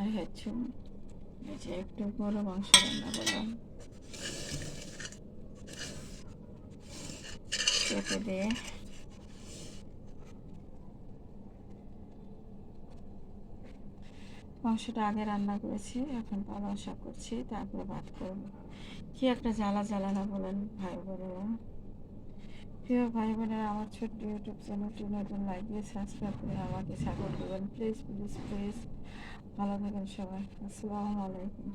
আর হচ্ছে এই যে একটু গরু মাংস রান্না করলাম পেঁপে দিয়ে। মাংসটা আগে রান্না করেছি, এখন পালং শাক করছি, তারপরে ভাত করবো। কি একটা জ্বালা জ্বালা না বলেন ভাই বোনেরা। প্রিয় ভাই বোনেরা, আমার ছোট্ট ইউটিউব চ্যানেলটি নতুন লাইক দিয়ে সাবস্ক্রাইব করে আমাকে সাপোর্ট করবেন, প্লিজ প্লিজ প্লিজ। ভালো থাকেন সবাই, আসসালামু আলাইকুম।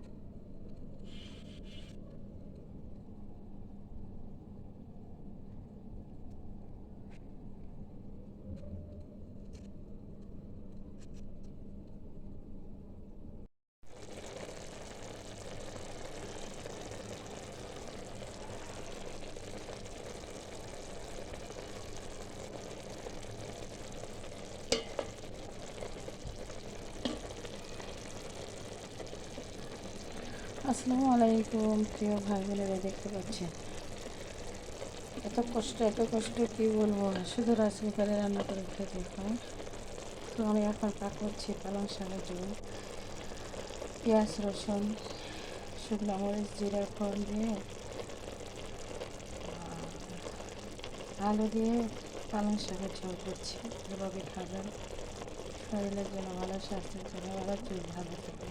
আসসালামু আলাইকুম প্রিয় ভাই বোনেরা, দেখতে পাচ্ছেন এত কষ্ট কি বলবো, শুধু রাইস কুকারে রান্না করে খেতে হয়। তো আমি এখন পাক করছি পালং শাকের জন্য। পেঁয়াজ রসুন শুকনো মরিচ জিরার ফোড়ন দিয়ে আলু দিয়ে পালং শাকের ঝোল করছি। এভাবে খাবেন, শরীরের জন্য ভালো, স্বাস্থ্যের জন্য ভালো, চুল ভালো থাকবে।